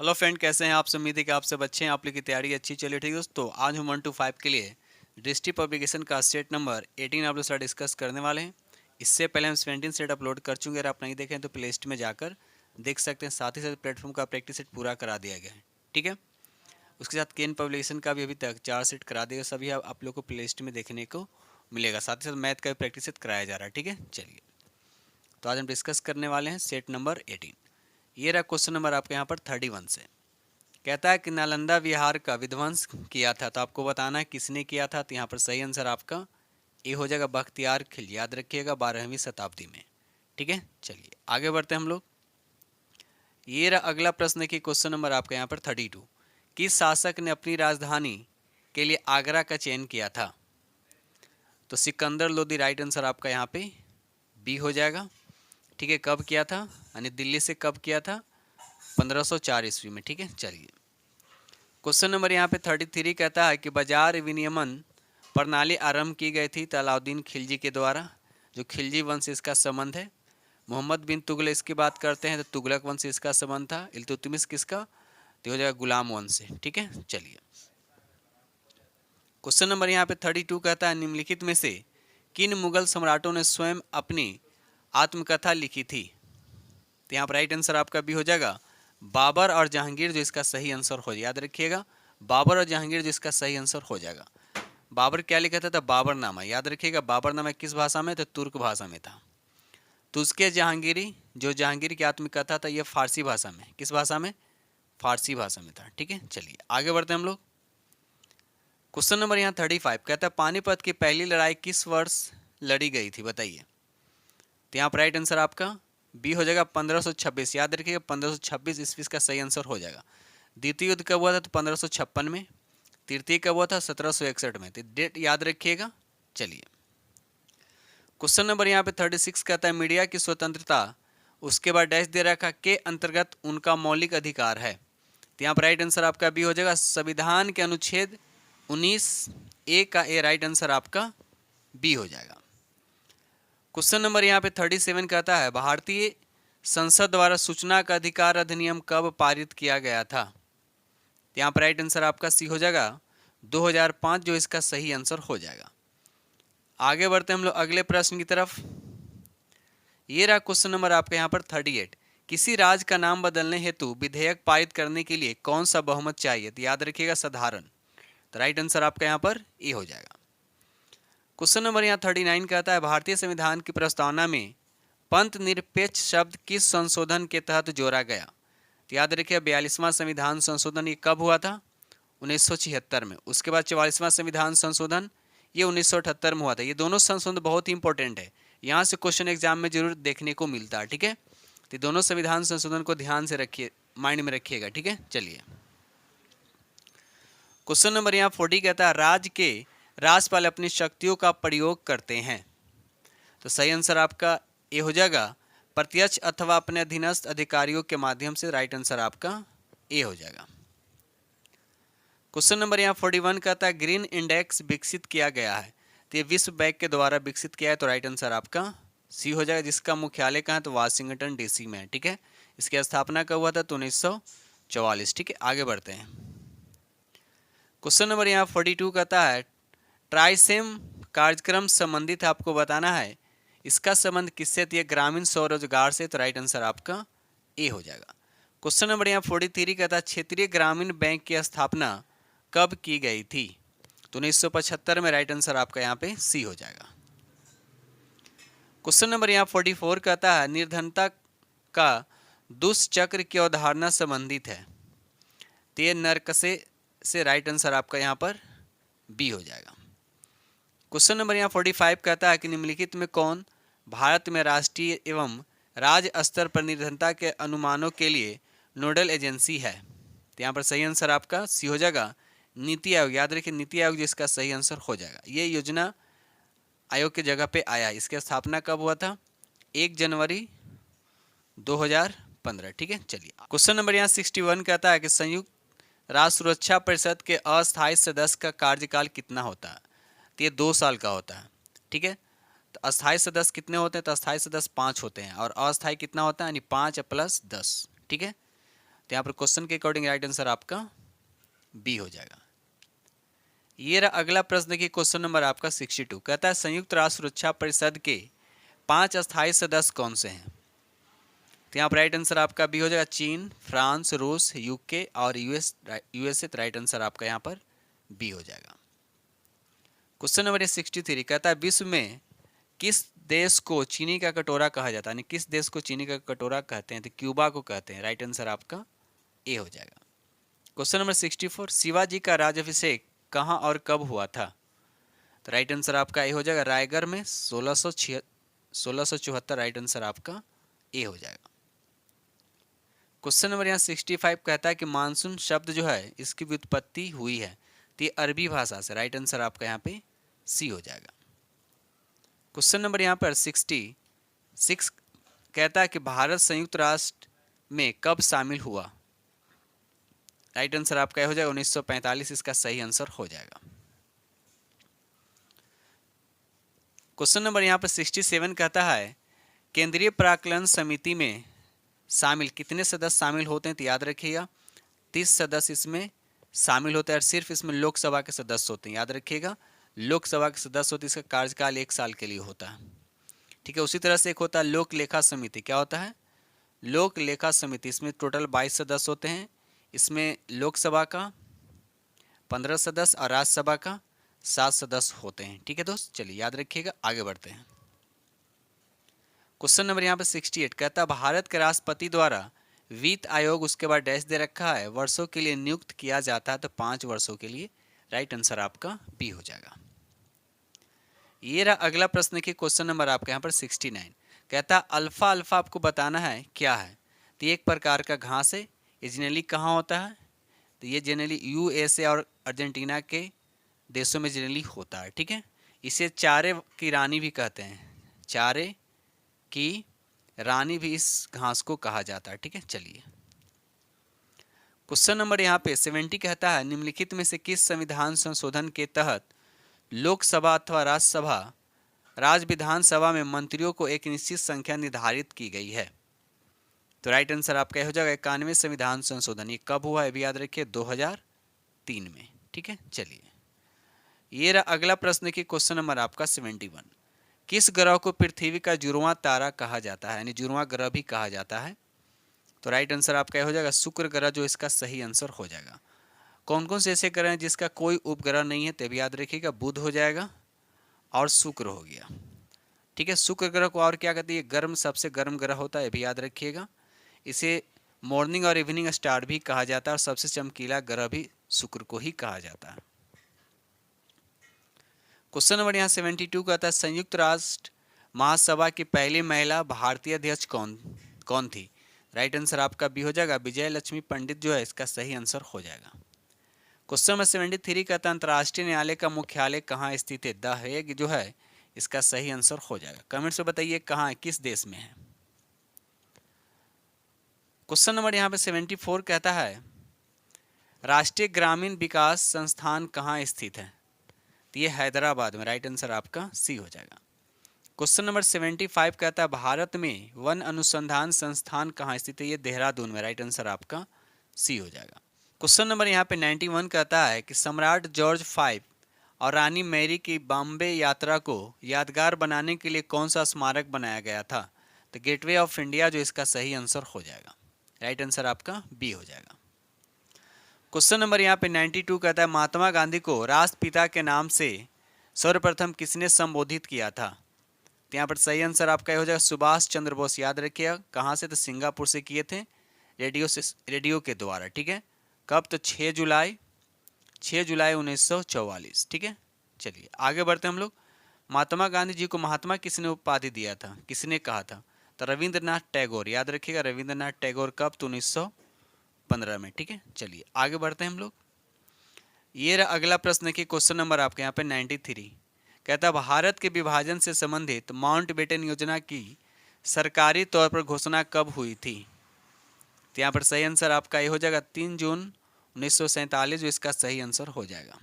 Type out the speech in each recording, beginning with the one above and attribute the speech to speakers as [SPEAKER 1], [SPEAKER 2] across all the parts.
[SPEAKER 1] Hello friend, कैसे हैं आप सब? उम्मीद है कि आप सब अच्छे हैं। आप लोग की तैयारी अच्छी चली रही है दोस्तों। आज हम 1 to 5 के लिए डिस्ट्रिक्ट पब्लिकेशन का सेट नंबर 18 आप लोग साथ डिस्कस करने वाले हैं। इससे पहले हम 17 सेट अपलोड कर चुके हैं। अगर आप नहीं देखें तो प्ले लिस्ट में जाकर देख सकते हैं। साथ ही साथ प्लेटफॉर्म का प्रैक्टिस सेट पूरा करा दिया गया है, ठीक है। उसके साथ केन पब्लिकेशन का भी अभी तक 4 सेट करा दिया, सभी आप लोग को प्ले लिस्ट में देखने को मिलेगा। साथ ही साथ मैथ का भी प्रैक्टिस सेट कराया जा रहा है, ठीक है। चलिए, तो आज हम डिस्कस करने वाले हैं सेट नंबर 18। ये रहा क्वेश्चन नंबर आपके यहाँ पर 31 से। कहता है कि नालंदा विहार का विध्वंस किया था, तो आपको बताना है किसने किया था। तो यहाँ पर सही आंसर आपका ए हो जाएगा, बख्तियार खिलजी। याद रखिएगा 12वीं शताब्दी में, ठीक है। चलिए आगे बढ़ते हैं हम लोग। ये रहा अगला प्रश्न की क्वेश्चन नंबर आपका यहाँ पर 32। किस शासक ने अपनी राजधानी के लिए आगरा का चयन किया था? तो सिकंदर लोदी राइट आंसर आपका यहाँ पे बी हो जाएगा, ठीक है। कब किया था, यानी दिल्ली से कब किया था? 1504 ईस्वी में, ठीक है। चलिए क्वेश्चन नंबर यहाँ पे 33 कहता है कि बाजार विनियमन प्रणाली आरंभ की गई थी अलाउद्दीन खिलजी के द्वारा। जो खिलजी वंश इसका संबंध है। मोहम्मद बिन तुगलक इसकी बात करते हैं तो तुगलक वंश इसका संबंध था। इल्तुतमिश किसका? तो हो जाएगा गुलाम वंश से, ठीक है। चलिए क्वेश्चन नंबर यहाँ पे 32 कहता है निम्नलिखित में से किन मुगल सम्राटों ने स्वयं अपनी आत्मकथा लिखी थी? तो यहाँ पर राइट आंसर आपका भी हो जाएगा बाबर और जहांगीर, जो इसका सही आंसर हो जाएगा। याद रखिएगा बाबर और जहांगीर जो इसका सही आंसर हो जाएगा। बाबर क्या लिखा था? बाबरनामा। याद रखिएगा बाबरनामा किस भाषा में? तो तुर्क भाषा में था। तो उसके जहांगीरी, जो जहांगीर की आत्मकथा था, यह फारसी भाषा में। किस भाषा में? फारसी भाषा में था, ठीक है। चलिए आगे बढ़ते हैं हम लोग। क्वेश्चन नंबर यहाँ 35 कहता है पानीपत की पहली लड़ाई किस वर्ष लड़ी गई थी? बताइए। तो यहाँ पर राइट आंसर आपका बी हो जाएगा 1526। याद रखिएगा 1526 ईस्वी का सही आंसर हो जाएगा। द्वितीय युद्ध कब हुआ था? तो 1556 में। तृतीय कब हुआ था? 1761 में। तो डेट याद रखिएगा। चलिए क्वेश्चन नंबर यहाँ पे 36 कहता है मीडिया की स्वतंत्रता, उसके बाद डैश दे रखा के अंतर्गत उनका मौलिक अधिकार है। तो यहाँ पर राइट आंसर आपका बी हो जाएगा संविधान के अनुच्छेद 19A का ए राइट आंसर आपका बी हो जाएगा। क्वेश्चन नंबर यहाँ पे 37 कहता है भारतीय संसद द्वारा सूचना का अधिकार अधिनियम कब पारित किया गया था? तो यहाँ पर राइट आंसर आपका सी हो जाएगा 2005, जो इसका सही आंसर हो जाएगा। आगे बढ़ते हैं हम लोग अगले प्रश्न की तरफ। ये रहा क्वेश्चन नंबर आपके यहाँ पर 38। किसी राज्य का नाम बदलने हेतु विधेयक पारित करने के लिए कौन सा बहुमत चाहिए? तो याद रखिएगा साधारण। तो राइट आंसर आपका यहाँ पर ए हो जाएगा। क्वेश्चन नंबर यहाँ 39 कहता है भारतीय संविधान की प्रस्तावना में पंथ निरपेक्ष शब्द किस संशोधन के तहत जोड़ा गया? तो याद रखिए 42वां संविधान संशोधन ये कब हुआ था? 1976 में। उसके बाद 44वां संविधान संशोधन ये 1978 में हुआ था। ये दोनों संशोधन बहुत ही इंपॉर्टेंट है, यहाँ से क्वेश्चन एग्जाम में जरूर देखने को मिलता है, ठीक है। तो दोनों संविधान संशोधन को ध्यान से रखिए, माइंड में रखिएगा, ठीक है। चलिए क्वेश्चन नंबर यहाँ 40 कहता है राज्य के राज्यपाल अपनी शक्तियों का प्रयोग करते हैं। तो सही आंसर आपका ए हो जाएगा प्रत्यक्ष अथवा अपने अधीनस्थ अधिकारियों के माध्यम से। राइट आंसर आपका ए हो जाएगा। क्वेश्चन नंबर यहाँ 41 कहता है ग्रीन इंडेक्स विकसित किया गया है, तो ये विश्व बैंक के द्वारा विकसित किया है। तो राइट आंसर आपका सी हो जाएगा, जिसका मुख्यालय कहाँ है? तो वाशिंगटन डीसी में है, ठीक है। इसकी स्थापना कब हुआ था? तो 1944, ठीक है। आगे बढ़ते हैं। क्वेश्चन नंबर यहाँ 42 कहता है ट्राइसेम कार्यक्रम संबंधित आपको बताना है इसका संबंध किससे? तो ये ग्रामीण स्वरोजगार से। तो राइट आंसर आपका ए हो जाएगा। क्वेश्चन नंबर यहाँ 43 कहता है क्षेत्रीय ग्रामीण बैंक की स्थापना कब की गई थी? तो 1975 में। राइट आंसर आपका यहाँ पे सी हो जाएगा। क्वेश्चन नंबर यहाँ 44 कहता है निर्धनता का दुष्चक्र की अवधारणा संबंधित है, तो ये नरकसे से। राइट आंसर आपका यहाँ पर बी हो जाएगा। क्वेश्चन नंबर यहाँ 45 कहता है कि निम्नलिखित में कौन भारत में राष्ट्रीय एवं राज्य स्तर पर निर्धनता के अनुमानों के लिए नोडल एजेंसी है? तो यहाँ पर सही आंसर आपका सी हो जाएगा नीति आयोग। याद रखिए नीति आयोग जिसका सही आंसर हो जाएगा। ये योजना आयोग की जगह पे आया। इसकी स्थापना कब हुआ था? 1 जनवरी 2015, ठीक है। चलिए क्वेश्चन नंबर यहाँ 61 कहता है कि संयुक्त राष्ट्र सुरक्षा परिषद के अस्थायी सदस्य का कार्यकाल कितना होता है? तो ये 2 साल का होता है, ठीक है। तो अस्थायी सदस्य कितने होते हैं? तो अस्थायी सदस्य 5 होते हैं, और अस्थायी कितना होता है? यानी 5 + 10, ठीक है। तो यहाँ पर क्वेश्चन के अकॉर्डिंग राइट आंसर आपका बी हो जाएगा। ये रहा अगला प्रश्न की क्वेश्चन नंबर आपका 62, कहता है संयुक्त राष्ट्र सुरक्षा परिषद के 5 अस्थायी सदस्य कौन से हैं? तो यहाँ पर राइट आंसर आपका बी हो जाएगा, चीन, फ्रांस, रूस, यूके और यूएसए। तो राइट आंसर आपका यहाँ पर बी हो जाएगा। क्वेश्चन नंबर 63, कहता है विश्व में किस देश को चीनी का कटोरा कहा जाता है? यानी किस देश को चीनी का कटोरा कहते हैं? तो क्यूबा को कहते हैं। राइट आंसर आपका ए हो जाएगा। क्वेश्चन नंबर 64, शिवाजी का राज्याभिषेक कहाँ और कब हुआ था? तो राइट आंसर आपका ए हो जाएगा, रायगढ़ में 1674। राइट आंसर आपका ए हो जाएगा। क्वेश्चन नंबर यहाँ 65 कहता है कि मानसून शब्द जो है इसकी व्युत्पत्ति हुई है, तो ये अरबी भाषा से। राइट आंसर आपका यहाँ पे सी हो जाएगा। क्वेश्चन नंबर यहाँ पर 66 कहता है कि भारत संयुक्त राष्ट्र में कब शामिल हुआ? राइट आंसर आपका हो जाएगा 1945। इसका सही आंसर हो जाएगा। क्वेश्चन नंबर यहाँ पर 67 कहता है केंद्रीय प्राक्कलन समिति में शामिल कितने सदस्य शामिल होते हैं? तो याद रखिएगा 30 सदस्य इसमें शामिल होते हैं और सिर्फ इसमें लोकसभा के सदस्य होते हैं। याद रखिएगा लोकसभा के सदस्य होते हैं, इसका कार्यकाल 1 साल के लिए होता है। ठीक है, उसी तरह से एक होता है लोक लेखा समिति। क्या होता है? लोक लेखा समिति। इसमें टोटल 22 सदस्य होते हैं। इसमें लोकसभा का 15 सदस्य और राज्यसभा का 7 सदस्य होते हैं। ठीक है दोस्त, चलिए याद रखिएगा, आगे बढ़ते हैं। क्वेश्चन नंबर यहाँ पे 68 कहता है भारत के राष्ट्रपति द्वारा वित्त आयोग उसके बाद डैश दे रखा है वर्षों के लिए नियुक्त किया जाता है, तो 5 वर्षों के लिए। राइट आंसर आपका बी हो जाएगा। ये रहा अगला प्रश्न की क्वेश्चन नंबर आपका यहाँ पर 69 कहता है अल्फा अल्फा आपको बताना है क्या है? तो ये एक प्रकार का घास है। ये जनरली कहाँ होता है? तो ये जनरली यूएसए और अर्जेंटीना के देशों में जनरली होता है। ठीक है, इसे चारे की रानी भी कहते हैं। चारे की रानी भी इस घास को कहा जाता है। ठीक है, चलिए क्वेश्चन नंबर यहाँ पे 70 कहता है निम्नलिखित में से किस संविधान संशोधन के तहत लोकसभा अथवा राज्य विधानसभा में मंत्रियों को एक निश्चित संख्या निर्धारित की गई है? तो राइट आंसर आपका हो जाएगा 91 संविधान संशोधन। ये कब हुआ है भी याद रखिए, 2003 में। ठीक है, चलिए ये रहा अगला प्रश्न की क्वेश्चन नंबर आपका 71 किस ग्रह को पृथ्वी का जुड़वां तारा कहा जाता है? यानी जुड़वां ग्रह भी कहा जाता है। तो राइट आंसर आपका हो जाएगा शुक्र ग्रह, जो इसका सही आंसर हो जाएगा। कौन कौन से ऐसे ग्रह हैं जिसका कोई उपग्रह नहीं है? तभी याद रखिएगा बुध हो जाएगा और शुक्र हो गया। ठीक है, शुक्र ग्रह को और क्या कहते हैं? गर्म, सबसे गर्म ग्रह होता है, भी याद रखिएगा। इसे मॉर्निंग और इवनिंग स्टार भी कहा जाता है और सबसे चमकीला ग्रह भी शुक्र को ही कहा जाता है। क्वेश्चन नंबर यहाँ 72 कहता है संयुक्त राष्ट्र महासभा की पहली महिला भारतीय अध्यक्ष कौन थी? राइट आंसर आपका बी हो जाएगा, विजय लक्ष्मी पंडित जो है इसका सही आंसर हो जाएगा। क्वेश्चन नंबर 73 कहता है अंतर्राष्ट्रीय न्यायालय का मुख्यालय कहाँ स्थित है? द हेग जो है इसका सही आंसर हो जाएगा। कमेंट से बताइए कहाँ है, किस देश में है। क्वेश्चन नंबर यहाँ पे 74 कहता है राष्ट्रीय ग्रामीण विकास संस्थान कहाँ स्थित है? तो ये हैदराबाद में। राइट आंसर आपका सी हो जाएगा। क्वेश्चन नंबर 75 कहता है भारत में वन अनुसंधान संस्थान कहाँ स्थित है? ये देहरादून में। राइट आंसर आपका सी हो जाएगा। क्वेश्चन नंबर यहाँ पे 91 कहता है कि सम्राट जॉर्ज 5 और रानी मैरी की बॉम्बे यात्रा को यादगार बनाने के लिए कौन सा स्मारक बनाया गया था? तो गेटवे ऑफ इंडिया जो इसका सही आंसर हो जाएगा। राइट आंसर आपका बी हो जाएगा। क्वेश्चन नंबर यहाँ पे 92 कहता है महात्मा गांधी को राष्ट्रपिता के नाम से सर्वप्रथम किसने संबोधित किया था? तो यहाँ पर सही आंसर आपका हो जाएगा सुभाष चंद्र बोस। याद रखिएगा कहाँ से? तो सिंगापुर से किए थे, रेडियो के द्वारा। ठीक है, कब? तो 6 जुलाई 1944। ठीक है, चलिए आगे बढ़ते हैं हम लोग। महात्मा गांधी जी को महात्मा किसने उपाधि दिया था, किसने कहा था? तो रविंद्रनाथ टैगोर। याद रखिएगा रविंद्रनाथ टैगोर। कब? तो 1915 में। ठीक है, चलिए आगे बढ़ते हैं हम लोग। ये रहा अगला प्रश्न की क्वेश्चन नंबर आपके यहाँ पे 93 कहता है भारत के विभाजन से संबंधित माउंटबेटन योजना की सरकारी तौर पर घोषणा कब हुई थी? तो यहाँ पर सही आंसर आपका ये हो जाएगा 3 जून 1947, जो इसका सही आंसर हो जाएगा।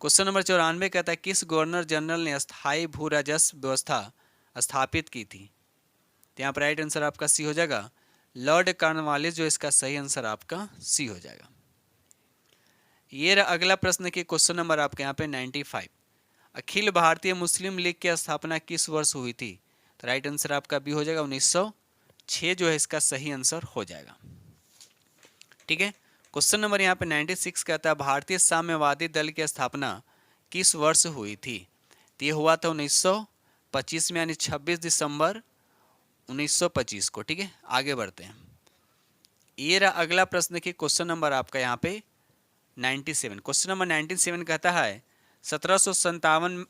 [SPEAKER 1] क्वेश्चन नंबर 94 कहता है किस गवर्नर जनरल ने अस्थायी भू राजस्व व्यवस्था स्थापित की थी? तो यहाँ पर राइट आंसर आपका सी हो जाएगा लॉर्ड कॉर्नवालिस जो इसका सही आंसर आपका सी हो जाएगा। ये रहा अगला प्रश्न की क्वेश्चन नंबर आपके यहाँ पे 95। अखिल भारतीय मुस्लिम लीग की स्थापना किस वर्ष हुई थी? तो राइट आंसर आपका बी हो जाएगा 1906 जो है इसका सही आंसर हो जाएगा। ठीक है, क्वेश्चन नंबर यहाँ पे 96 कहता है भारतीय साम्यवादी दल की स्थापना किस वर्ष हुई थी? तो ये हुआ था 1925 में, यानी 26 दिसंबर 1925 को। ठीक है, आगे बढ़ते हैं। ये रहा अगला प्रश्न की क्वेश्चन नंबर आपका यहाँ पे 97। क्वेश्चन नंबर 97 कहता है 1757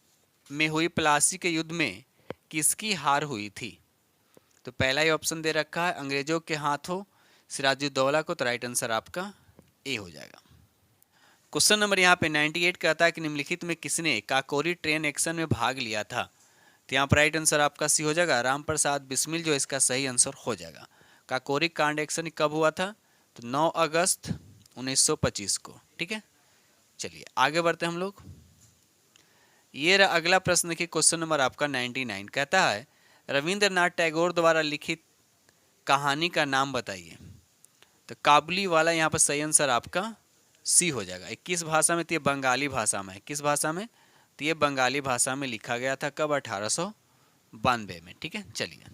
[SPEAKER 1] में हुई प्लासी के युद्ध में किसकी हार हुई थी? तो पहला ही ऑप्शन दे रखा है अंग्रेजों के हाथों सिराजुद्दौला को, तो राइट आंसर आपका ए हो जाएगा। क्वेश्चन नंबर यहाँ पे 98 कहता है कि निम्नलिखित में किसने काकोरी ट्रेन एक्शन में भाग लिया था? तो यहाँ पर राइट आंसर आपका सी हो जाएगा राम प्रसाद बिस्मिल जो इसका सही आंसर हो जाएगा। काकोरी कांड एक्शन कब हुआ था? तो 9 अगस्त 1925 को। ठीक है, चलिए आगे बढ़ते हैं हम लोग। ये रहा अगला प्रश्न की क्वेश्चन नंबर आपका 99 कहता है रविंद्रनाथ टैगोर द्वारा लिखित कहानी का नाम बताइए। तो काबुली वाला यहाँ पर सही आंसर आपका सी हो जाएगा। किस भाषा में? तो ये बंगाली भाषा में है। किस भाषा में? तो ये बंगाली भाषा में लिखा गया था। कब? 1892 में। ठीक है, चलिए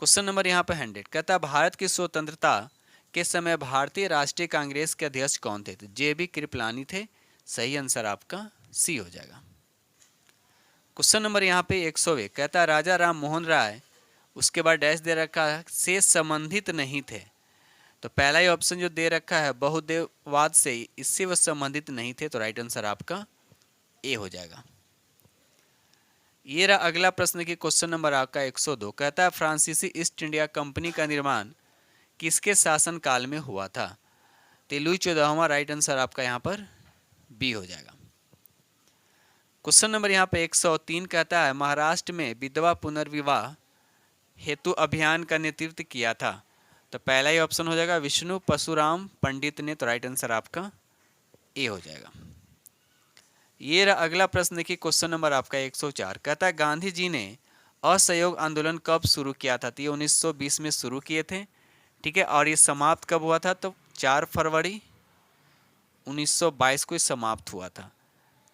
[SPEAKER 1] क्वेश्चन नंबर यहाँ पे 100 कहता है भारत की स्वतंत्रता के समय भारतीय राष्ट्रीय कांग्रेस के अध्यक्ष कौन थे? तो JB कृपलानी थे। सही आंसर आपका सी हो जाएगा। क्वेश्चन नंबर यहाँ पे 101 कहता है राजा राम मोहन राय, उसके बाद डैश दे रखा है, से संबंधित नहीं थे। तो पहला ही ऑप्शन जो दे रखा है बहुदेववाद से, इससे वह संबंधित नहीं थे। तो राइट आंसर आपका ए हो जाएगा। ये रहा अगला प्रश्न की क्वेश्चन नंबर आपका 102 कहता है फ्रांसीसी ईस्ट इंडिया कंपनी का निर्माण किसके शासन काल में हुआ था? तो लुई 14वां राइट आंसर आपका यहाँ पर बी हो जाएगा। क्वेश्चन नंबर यहाँ पे 103 कहता है महाराष्ट्र में विधवा पुनर्विवाह हेतु अभियान का नेतृत्व किया था। तो पहला ही ऑप्शन हो जाएगा विष्णु परशुराम पंडित ने। तो राइट आंसर आपका ए हो जाएगा। ये रहा अगला प्रश्न की क्वेश्चन नंबर आपका 104 कहता है गांधी जी ने असहयोग आंदोलन कब शुरू किया था? तो ये 1920 में शुरू किए थे। ठीक है, और ये समाप्त कब हुआ था? तो 4 फरवरी 1922 को समाप्त हुआ था।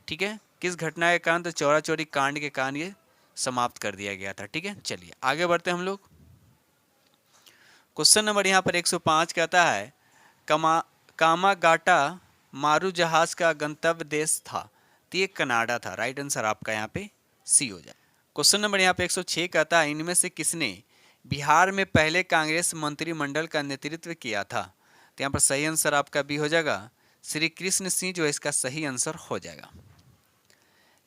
[SPEAKER 1] ठीक है, किस घटना के कारण? तो चौरा चौरी कांड के कारण ये समाप्त कर दिया गया था। ठीक है, चलिए आगे बढ़ते हैं हम लोग। क्वेश्चन नंबर यहाँ पर 105 कहता है कामागाटा मारू जहाज का गंतव्य देश था। तो ये कनाडा था। राइट आंसर आपका यहाँ पे सी हो जाए। क्वेश्चन नंबर यहाँ पे 106 कहता है इनमें से किसने बिहार में पहले कांग्रेस मंत्रिमंडल का नेतृत्व किया था? तो यहाँ पर सही आंसर आपका बी हो जाएगा श्री कृष्ण सिंह जो इसका सही आंसर हो जाएगा।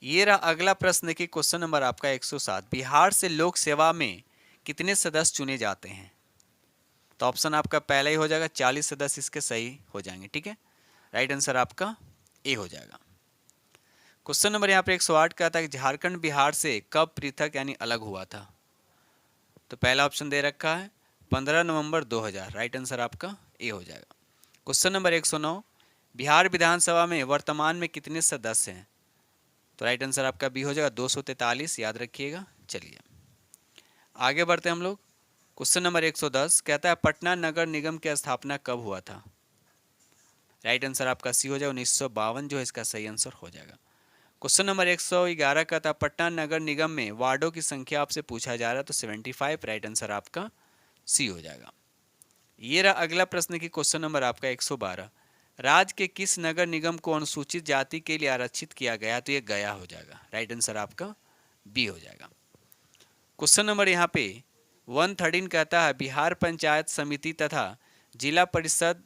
[SPEAKER 1] ये रहा अगला प्रश्न की क्वेश्चन नंबर आपका 107 बिहार से लोक सेवा में कितने सदस्य चुने जाते हैं? तो ऑप्शन आपका पहला ही हो जाएगा 40 सदस्य इसके सही हो जाएंगे। ठीक है, राइट आंसर आपका ए हो जाएगा। क्वेश्चन नंबर यहाँ पे 108 कहता है कि झारखंड बिहार से कब पृथक यानी अलग हुआ था? तो पहला ऑप्शन दे रखा है 15 नवंबर 2000। राइट आंसर आपका ए हो जाएगा। क्वेश्चन नंबर 109 बिहार विधानसभा में वर्तमान में कितने सदस्य हैं? तो राइट आंसर आपका बी हो जाएगा 243, याद रखिएगा। चलिए आगे बढ़ते हैं हम लोग। क्वेश्चन नंबर 110 कहता है पटना नगर निगम की स्थापना कब हुआ था? राइट आंसर आपका सी हो जाएगा 1952 जो है इसका सही आंसर हो जाएगा। क्वेश्चन नंबर 111 का था पटना नगर निगम में वार्डों की संख्या आपसे पूछा जा रहा है। तो 75 राइट आंसर आपका सी हो जाएगा। ये रहा अगला प्रश्न की क्वेश्चन नंबर आपका 112 राज्य के किस नगर निगम को अनुसूचित जाति के लिए आरक्षित किया गया? तो ये गया हो जाएगा। राइट आंसर आपका बी हो जाएगा। क्वेश्चन नंबर यहाँ पे 113 कहता है बिहार पंचायत समिति तथा जिला परिषद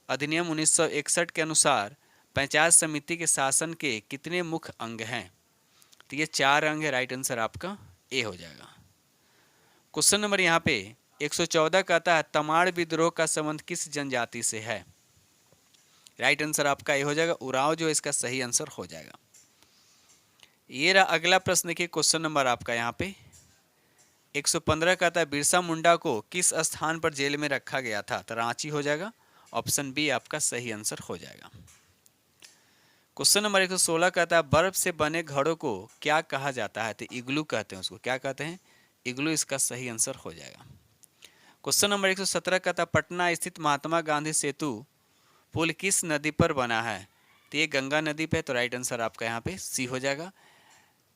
[SPEAKER 1] अधिनियम 1961 के अनुसार पंचायत समिति के शासन के कितने मुख्य अंग हैं? तो ये 4 अंग है। राइट आंसर आपका ए हो जाएगा। क्वेश्चन नंबर यहाँ पे 114 कहता है तमाड़ विद्रोह का संबंध किस जनजाति से है? राइट आंसर आपका ए हो जाएगा उरांव जो इसका सही आंसर हो जाएगा। ये रहा अगला प्रश्न के क्वेश्चन नंबर आपका यहाँ पे 115 कहता है बिरसा मुंडा को किस स्थान पर जेल में रखा गया था? तो रांची हो जाएगा। ऑप्शन बी आपका सही आंसर हो जाएगा। क्वेश्चन नंबर 116 कहता है बर्फ से बने घड़ों को क्या कहा जाता है? तो इग्लू कहते हैं उसको। क्या कहते हैं? इग्लू इसका सही आंसर हो जाएगा। क्वेश्चन नंबर 117 का था पटना स्थित महात्मा गांधी सेतु पुल किस नदी पर बना है? तो ये गंगा नदी पे, तो राइट आंसर आपका यहाँ पे सी हो जाएगा।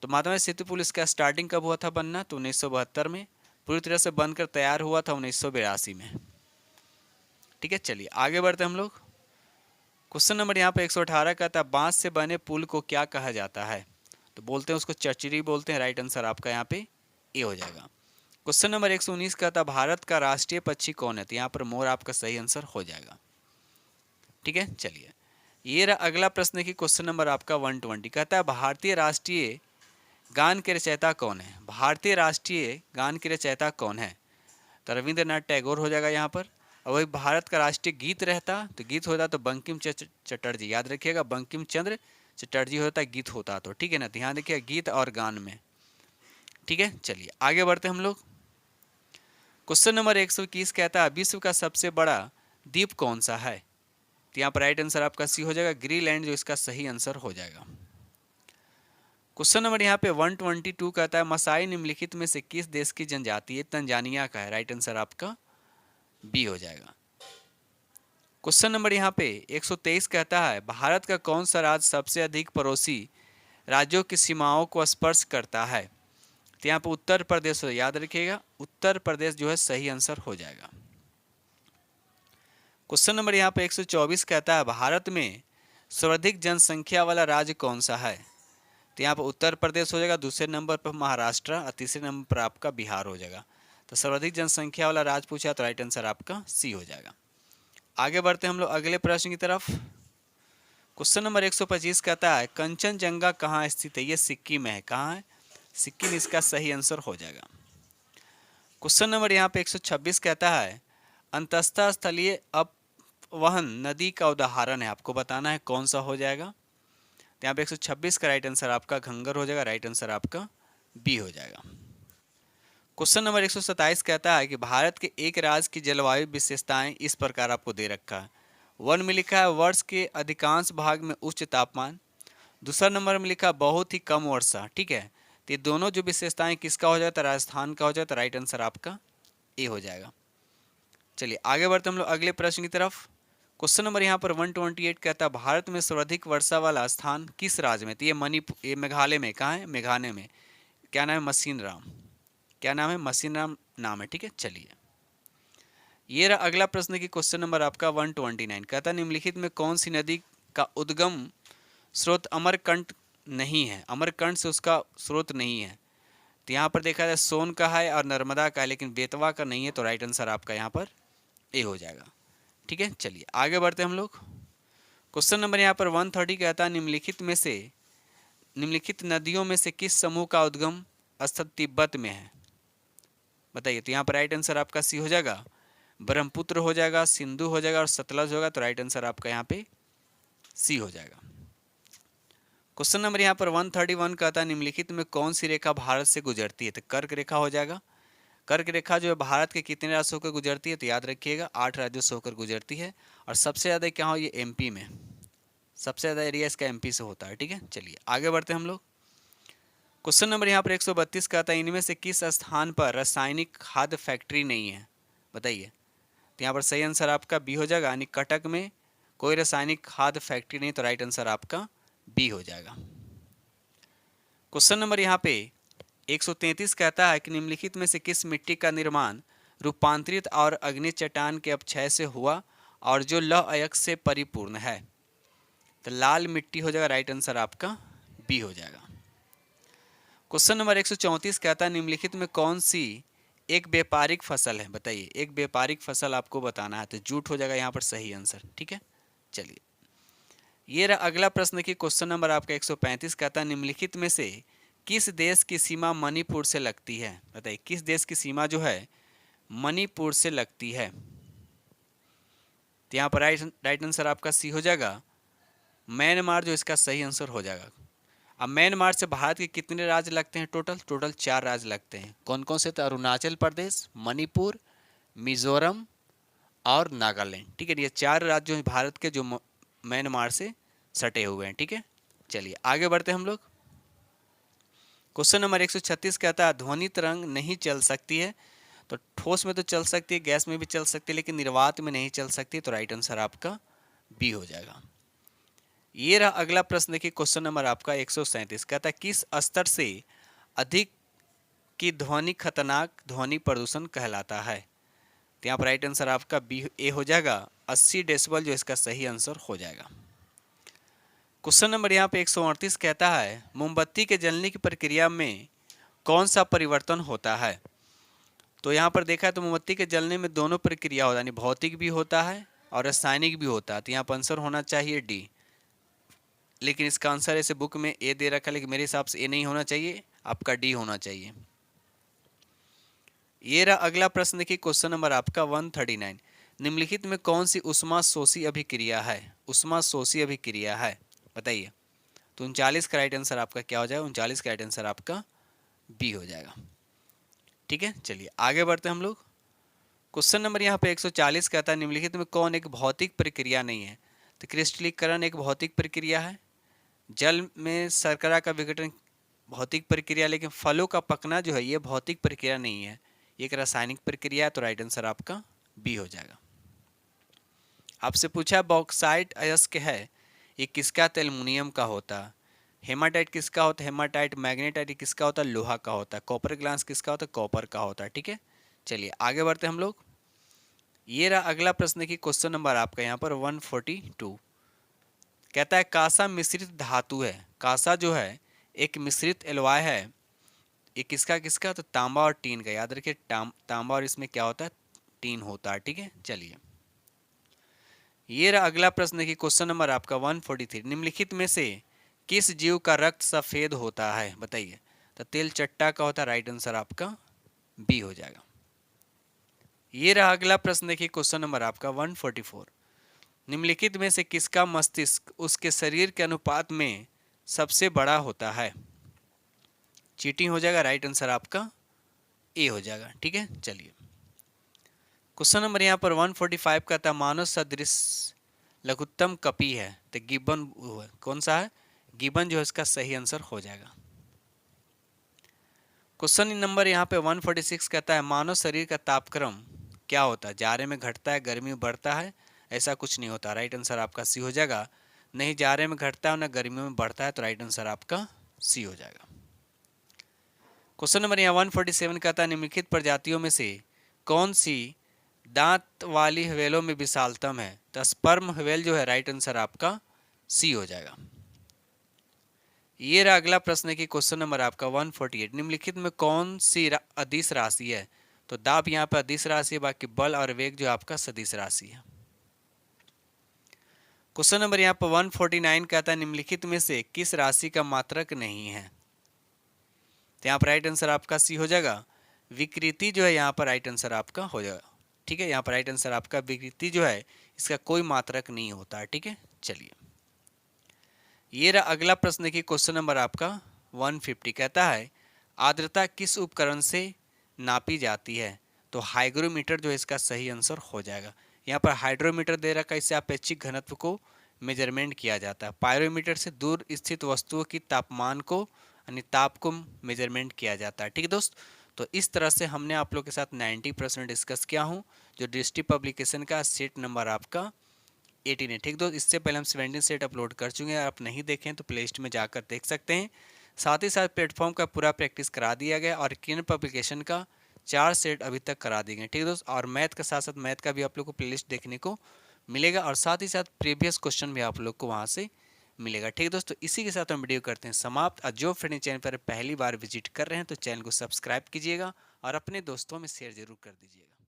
[SPEAKER 1] तो महात्मा गांधी सेतु पुल इसका स्टार्टिंग कब हुआ था बनना? तो 1972 में। पूरी तरह से बनकर तैयार हुआ था 1982 में। ठीक है, चलिए आगे बढ़ते हम लोग। क्वेश्चन नंबर यहाँ पे 118 का था बांस से बने पुल को क्या कहा जाता है? तो बोलते हैं उसको चचरी बोलते हैं। राइट आंसर आपका यहाँ पे ए हो जाएगा। क्वेश्चन नंबर 119 का था भारत का राष्ट्रीय पक्षी कौन है? तो यहाँ पर मोर आपका सही आंसर हो जाएगा। ठीक है, चलिए ये रहा अगला प्रश्न की क्वेश्चन नंबर आपका 120 कहता है भारतीय राष्ट्रीय गान के रचयिता कौन है? भारतीय राष्ट्रीय गान के रचयिता कौन है? तो रविंद्रनाथ टैगोर हो जाएगा यहाँ पर। और वही भारत का राष्ट्रीय गीत रहता तो गीत होता तो बंकिम चटर्जी, याद रखिएगा बंकिम चंद्र चटर्जी होता गीत होता तो। ठीक है ना, ध्यान रखिएगा गीत और गान में। ठीक है, चलिए आगे बढ़ते हम लोग। क्वेश्चन नंबर 121 कहता है विश्व का सबसे बड़ा द्वीप कौन सा है? तो यहाँ पर राइट आंसर आपका सी हो जाएगा, ग्रीनलैंड जो इसका सही आंसर हो जाएगा। क्वेश्चन नंबर यहाँ पे 122 कहता है मसाई निम्नलिखित में से किस देश की जनजाति है? तंजानिया का है। राइट आंसर आपका बी हो जाएगा। क्वेश्चन नंबर यहाँ पे 123 कहता है भारत का कौन सा राज्य सबसे अधिक पड़ोसी राज्यों की सीमाओं को स्पर्श करता है? तो यहाँ पे उत्तर प्रदेश, याद रखिएगा उत्तर प्रदेश जो है सही आंसर हो जाएगा। क्वेश्चन नंबर यहाँ पे 124 कहता है भारत में सर्वाधिक जनसंख्या वाला राज्य कौन सा है? तो यहाँ पर उत्तर प्रदेश हो जाएगा, दूसरे नंबर पर महाराष्ट्र और तीसरे नंबर पर आपका बिहार हो जाएगा। तो सर्वाधिक जनसंख्या वाला राज्य पूछा तो राइट आंसर आपका सी हो जाएगा। आगे बढ़ते हम लोग अगले प्रश्न की तरफ। क्वेश्चन नंबर 125 कहता है कंचनजंगा कहाँ स्थित है? ये सिक्किम में है। कहाँ है? सिक्किम इसका सही आंसर हो जाएगा। क्वेश्चन नंबर यहाँ पे 126 कहता है अंतस्था स्थलीय अपवहन नदी का उदाहरण है, आपको बताना है कौन सा हो जाएगा। तो यहाँ पे 126 का राइट आंसर आपका घंगर हो जाएगा। राइट आंसर आपका बी हो जाएगा। क्वेश्चन नंबर 127 कहता है कि भारत के एक राज्य की जलवायु विशेषताएं इस प्रकार आपको दे रखा है। 1 में लिखा है वर्ष के अधिकांश भाग में उच्च तापमान, दूसरा नंबर में लिखा बहुत ही कम वर्षा। ठीक है, तो ये दोनों जो विशेषताएं किसका हो जाता है? राजस्थान का हो जाता है। राइट आंसर आपका ए हो जाएगा। चलिए आगे बढ़ते हम लोग अगले प्रश्न की तरफ। क्वेश्चन नंबर यहाँ पर 128 कहता है भारत में सर्वाधिक वर्षा वाला स्थान किस राज्य में? तो ये मणिपुर, ये मेघालय में। कहाँ है? मेघालय में। क्या नाम है? मसीनराम। क्या नाम है? मसीनराम नाम है। ठीक है, चलिए ये रहा अगला प्रश्न की क्वेश्चन नंबर आपका 129 कहता है निम्नलिखित में कौन सी नदी का उद्गम स्रोत अमरकंट नहीं है? अमरकंट से उसका स्रोत नहीं है। तो यहाँ पर देखा जाए सोन का है और नर्मदा का है, लेकिन बेतवा का नहीं है। तो राइट आंसर आपका यहाँ पर ए हो जाएगा। ठीक है, चलिए आगे बढ़ते हम लोग। क्वेश्चन नंबर यहाँ पर 130 कहता है निम्नलिखित नदियों में से किस समूह का उद्गम स्थल तिब्बत में है? बताइए। तो यहाँ पर राइट आंसर आपका सी हो जाएगा, ब्रह्मपुत्र हो जाएगा, सिंधु हो जाएगा और सतलज होगा। तो राइट आंसर आपका यहाँ पे सी हो जाएगा। क्वेश्चन नंबर यहाँ पर 131 कहता है निम्नलिखित में कौन सी रेखा भारत से गुजरती है? तो कर्क रेखा हो जाएगा। कर्क रेखा जो है भारत के कितने राज्यों से होकर गुजरती है? तो याद रखिएगा 8 राज्यों से होकर गुजरती है। और सबसे ज़्यादा क्या हो? ये एमपी में, सबसे ज़्यादा एरिया इसका एमपी से होता है। ठीक है, चलिए आगे बढ़ते हम लोग। क्वेश्चन नंबर यहाँ पर 132 कहता है इनमें से किस स्थान पर रासायनिक खाद्य फैक्ट्री नहीं है? बताइए। तो यहाँ पर सही आंसर आपका बी हो जाएगा, यानी कटक में कोई रासायनिक खाद्य फैक्ट्री नहीं। तो राइट आंसर आपका बी हो जाएगा। क्वेश्चन नंबर यहाँ पे 133 कहता है कि निम्नलिखित में से किस मिट्टी का निर्माण रूपांतरित और अग्नि चट्टान के अपक्षय से हुआ और जो लौह अयस्क से परिपूर्ण है? तो लाल मिट्टी हो जाएगा। राइट आंसर आपका बी हो जाएगा। क्वेश्चन नंबर 134 कहता है निम्नलिखित में कौन सी एक व्यापारिक फसल है? बताइए। एक व्यापारिक फसल आपको बताना है, तो जूट हो जाएगा यहाँ पर सही आंसर। ठीक है, चलिए ये रहा अगला प्रश्न की क्वेश्चन नंबर आपका 135 कहता है निम्नलिखित में से किस देश की सीमा मणिपुर से लगती है? बताइए किस देश की सीमा जो है मणिपुर से लगती है? तो यहाँ पर राइट आंसर आपका सी हो जाएगा, म्यांमार जो इसका सही आंसर हो जाएगा। अब म्यांमार से भारत के कितने राज्य लगते हैं? टोटल 4 राज्य लगते हैं। कौन कौन से? तो अरुणाचल प्रदेश, मणिपुर, मिजोरम और नागालैंड। ठीक है, ये 4 राज्य भारत के जो म्यांमार से सटे हुए हैं। ठीक है, चलिए आगे बढ़ते हम लोग। क्वेश्चन नंबर 136 कहता है ध्वनि तरंग नहीं चल सकती है, तो ठोस में तो चल सकती है, गैस में भी चल सकती है, लेकिन निर्वात में नहीं चल सकती। तो राइट आंसर आपका बी हो जाएगा। ये रहा अगला प्रश्न, देखिए क्वेश्चन नंबर आपका 137, कहता है किस स्तर से अधिक की ध्वनि खतरनाक ध्वनि प्रदूषण कहलाता है। तो यहाँ पर राइट आंसर आपका बी ए हो जाएगा, 80 डेसिबल जो इसका सही आंसर हो जाएगा। क्वेश्चन नंबर यहाँ पे 138 कहता है मोमबत्ती के जलने की प्रक्रिया में कौन सा परिवर्तन होता है। तो यहाँ पर देखा है तो मोमबत्ती के जलने में दोनों प्रक्रिया होता है, यानी भौतिक भी होता है और रासायनिक भी होता है। तो यहाँ पर आंसर होना चाहिए डी, लेकिन इसका आंसर ऐसे बुक में ए दे रखा है, लेकिन मेरे हिसाब से ए नहीं होना चाहिए, आपका डी होना चाहिए। ये रहा अगला प्रश्न, देखिए क्वेश्चन नंबर आपका 139, निम्नलिखित में कौन सी उष्मा शोषी अभिक्रिया है। उष्मा शोषी अभिक्रिया है, बताइए। तो 39 का राइट आंसर आपका क्या हो जाएगा, 39 का राइट आंसर आपका बी हो जाएगा। ठीक है, चलिए आगे बढ़ते हैं हम लोग। क्वेश्चन नंबर यहाँ पे 140 कहता है निम्नलिखित में कौन एक भौतिक प्रक्रिया नहीं है। तो क्रिस्टलीकरण एक भौतिक प्रक्रिया है, जल में शर्करा का विघटन भौतिक प्रक्रिया, लेकिन फलों का पकना जो है ये भौतिक प्रक्रिया नहीं है, ये एक रासायनिक प्रक्रिया है। तो राइट आंसर आपका बी हो जाएगा। आपसे पूछा बॉक्साइट अयस्क है, ये किसका, तो एल्युमिनियम का होता है। हेमाटाइट किसका होता है, हेमाटाइट। मैग्नेटाइट किसका होता है, लोहा का होता है। कॉपर ग्लास किसका होता है, कॉपर का होता है। ठीक है, चलिए आगे बढ़ते हैं हम लोग। ये रहा अगला प्रश्न की क्वेश्चन नंबर आपका यहाँ पर 142, कहता है कांसा मिश्रित धातु है। कांसा जो है एक मिश्रित एलॉय है, ये किसका किसका, तो तांबा और टीन का। याद रखिए तांबा और इसमें क्या होता है, टीन होता है। ठीक है, चलिए ये रहा अगला प्रश्न की क्वेश्चन नंबर आपका 143, निम्नलिखित में से किस जीव का रक्त सफेद होता है, बताइए। तो तेल चट्टा का होता है, राइट आंसर आपका बी हो जाएगा। ये रहा अगला प्रश्न, देखिए क्वेश्चन नंबर आपका 144, निम्नलिखित में से किसका मस्तिष्क उसके शरीर के अनुपात में सबसे बड़ा होता है। चीटिंग हो जाएगा, राइट आंसर आपका ए हो जाएगा। ठीक है, चलिए क्वेश्चन नंबर यहाँ पर 145 का था मानव सदृश लघुत्तम कपी है। तो गिब्बन कौन सा है, गिब्बन जो है इसका सही आंसर हो जाएगा। क्वेश्चन नंबर यहाँ पे 146 कहता है मानव शरीर का तापक्रम क्या होता है। जाड़े में घटता है, गर्मी में बढ़ता है, ऐसा कुछ नहीं होता। राइट आंसर आपका सी हो जाएगा। नहीं जाड़े में घटता है ना गर्मियों में बढ़ता है, तो राइट आंसर आपका सी हो जाएगा। क्वेश्चन नंबर यहाँ 147 कहता है निम्नलिखित प्रजातियों में से कौन सी दांत वाली हवेलों में विशालतम है। तो स्पर्म हवेल जो है, राइट आंसर आपका सी हो जाएगा। ये रहा अगला प्रश्न की क्वेश्चन नंबर आपका 148, निम्नलिखित में कौन सी अदिश राशि है। तो दाब यहाँ पर अदिश राशि है, बाकी बल और वेग जो आपका सदिश राशि है। क्वेश्चन नंबर यहाँ पर 149 कहता है निम्नलिखित में से किस राशि का मात्रक नहीं है। तो यहाँ पर राइट आंसर आपका सी हो जाएगा। विकृति जो है यहाँ पर राइट आंसर आपका हो जाएगा। ठीक है, यहाँ पर राइट आंसर आपका विकृति जो है इसका कोई मात्रक नहीं होता है। ठीक है, चलिए ये रहा अगला प्रश्न की क्वेश्चन नंबर आपका 150 कहता है आर्द्रता किस उपकरण से नापी जाती है। तो हाइग्रोमीटर जो है इसका सही आंसर हो जाएगा। यहाँ पर हाइड्रोमीटर दे रखा है, इससे अपेक्षिक घनत्व को मेजरमेंट किया जाता है। पायरोमीटर से दूर स्थित वस्तुओं की तापमान को यानी ताप को मेजरमेंट किया जाता है। ठीक है दोस्त, तो इस तरह से हमने आप लोग के साथ 90% डिस्कस किया हूँ, जो दृष्टि पब्लिकेशन का सेट नंबर आपका 18 है। ठीक दोस्त, इससे पहले हम 17 सेट अपलोड कर चुके हैं, आप नहीं देखें तो प्ले लिस्ट में जाकर देख सकते हैं। साथ ही साथ प्लेटफॉर्म का पूरा प्रैक्टिस करा दिया गया और किरण पब्लिकेशन का 4 सेट अभी तक करा दिए गए। ठीक दोस्त, और मैथ के साथ साथ मैथ का भी आप लोग को प्ले लिस्ट देखने को मिलेगा और साथ ही साथ प्रीवियस क्वेश्चन भी आप लोग को वहाँ से मिलेगा। ठीक दोस्तों, इसी के साथ हम वीडियो करते हैं समाप्त। और जो फ्रेंड चैनल पर पहली बार विजिट कर रहे हैं तो चैनल को सब्सक्राइब कीजिएगा और अपने दोस्तों में शेयर जरूर कर दीजिएगा।